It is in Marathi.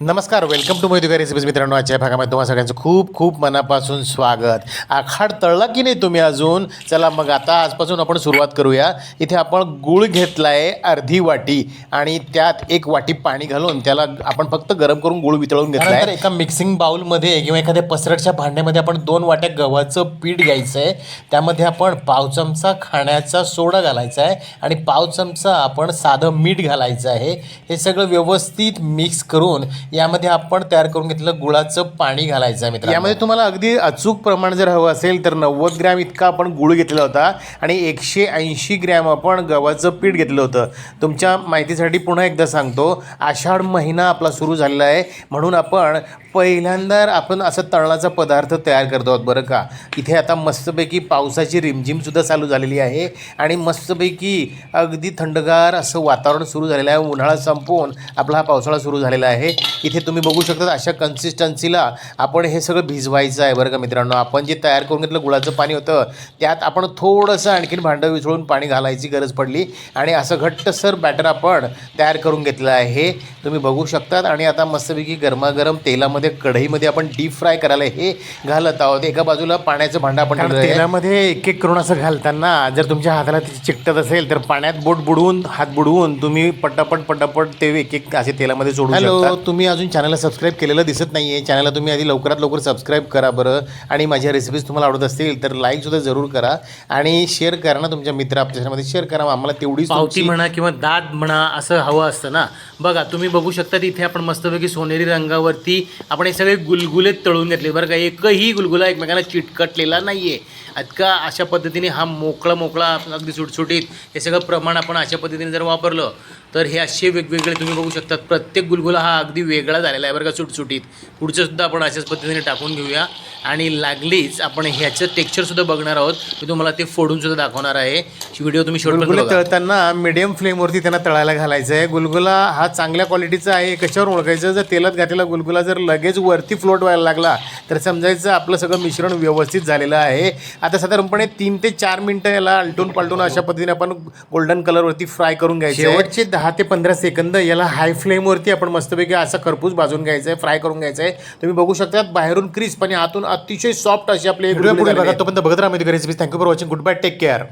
नमस्कार, वेलकम टू मोहित रेसिपीज. मित्रांनो, आजच्या भागामध्ये तुम्हाला सगळ्यांचं खूप खूप मनापासून स्वागत. आखाड तळला की नाही तुम्ही अजून? चला मग आता आजपासून आपण सुरुवात करूया. इथे आपण गूळ घेतला आहे अर्धी वाटी आणि त्यात एक वाटी पाणी घालून त्याला आपण फक्त गरम करून गूळ वितळून घेतला आहे. एका मिक्सिंग बाउलमध्ये किंवा एखाद्या पसरटच्या भांड्यामध्ये आपण 2 वाट्या गव्हाचं पीठ घ्यायचं आहे. त्यामध्ये आपण पाव चमचा खाण्याचा सोडा घालायचा आहे आणि पाव चमचा आपण साधं मीठ घालायचं आहे. हे सगळं व्यवस्थित मिक्स करून यामध्ये आपण तयार करून घेतलेलं गुळाचं पाणी घालायचं आहे. मित्रांनो, यामध्ये तुम्हाला अगदी अचूक प्रमाण जर हवं असेल तर 90 ग्रॅम इतका आपण गुळ घेतला होता आणि 180 ग्रॅम आपण गव्हाचं पीठ घेतलं होतं. तुमच्या माहितीसाठी पुन्हा एकदा सांगतो, आषाढ महिना आपला सुरू झालेला आहे म्हणून आपण पहिल्यांदा आपण असं तळणाचा पदार्थ तयार करतो आहोत बरं का. इथे आता मस्तपैकी पावसाची रिमझिमसुद्धा चालू झालेली आहे आणि मस्तपैकी अगदी थंडगार असं वातावरण सुरू झालेलं आहे. उन्हाळा संपवून आपला हा पावसाळा सुरू झालेला आहे. इथे तुम्ही बघू शकता अशा कन्सिस्टन्सीला आपण हे सगळं भिजवायचं आहे बरं का मित्रांनो. आपण जे तयार करून घेतलं गुळाचं पाणी होतं त्यात आपण थोडंसं आणखीन भांडं विसळून पाणी घालायची गरज पडली आणि असं घट्टसर बॅटर आपण तयार करून घेतलं आहे. तुम्ही बघू शकतात आणि आता मस्तपैकी गरमागरम तेलामध्ये कढईमध्ये आपण डीप फ्राय करायला हे घालत आहोत. एका बाजूला पाण्याचं भांडं आपण तेलामध्ये एक एक करून असं घालताना जर तुमच्या हाताला चिकटत असेल तर पाण्यात बोट बुडवून हात बुडवून तुम्ही पटापट ते एक एक असे तेलामध्ये सोडू शकता. तुम्ही अजून चॅनलला सबस्क्राईब केलेलं दिसत नाही आहे. चॅनलला तुम्ही आधी लवकरात लवकर सबस्क्राईब करा बरं. आणि माझ्या रेसिपीज तुम्हाला आवडत असतील तर लाईकसुद्धा जरूर करा आणि शेअर करा ना, तुमच्या मित्र आपल्यामध्ये शेअर करा. आम्हाला तेवढीच पावती म्हणा किंवा दाद म्हणा असं हवं असतं ना. बघा तुम्ही बघू शकता इथे आपण मस्तपैकी सोनेरी रंगावरती आपण हे सगळे गुलगुले तळून घेतले बरं का. एकही गुलगुला एकमेकांना चिटकटलेला नाही आहे. इतका अशा पद्धतीने हा मोकळा अगदी सुटसुटीत हे सगळं प्रमाण आपण अशा पद्धतीने जर वापरलं तर हे असे वेगवेगळे तुम्ही बघू शकतात. प्रत्येक गुलगुला हा अगदी वेगळा झालेला आहे बरं का सुटसुटीत. पुढचंसुद्धा आपण अशाच पद्धतीने टाकून घेऊया आणि लागलीच आपण ह्याचं टेक्स्चरसुद्धा बघणार आहोत. मी तुम्हाला ते फोडूनसुद्धा दाखवणार आहे. व्हिडिओ तुम्ही गुलगुले तळताना मिडियम फ्लेमवरती त्यांना तळायला घालायचं आहे. गुलगुला हा चांगल्या क्वालिटीचा आहे. कशावर ओळखायचं? जर तेलात घातलेला गुलगुला जर लगेच वरती फ्लोट व्हायला लागला तर समजायचं आपलं सगळं मिश्रण व्यवस्थित झालेलं आहे. आता साधारणपणे 3 ते 4 मिनटं याला आलटून पालटून अशा पद्धतीने आपण गोल्डन कलरवरती फ्राय करून घ्यायचं. शेवटचे 10 ते 15 सेकंद याला हाय फ्लेमवरती आपण मस्तपैकी असा खरपूस भाजून घ्यायचं आहे, फ्राय करून घ्यायचं आहे. तुम्ही बघू शकता बाहेरून क्रिस्प आणि आतून अतिशय सॉफ्ट अशी आपले व्हिडिओ पुढे बघा. तोपर्यंत बघत राहा. Thank you for watching. Good bye. Take care.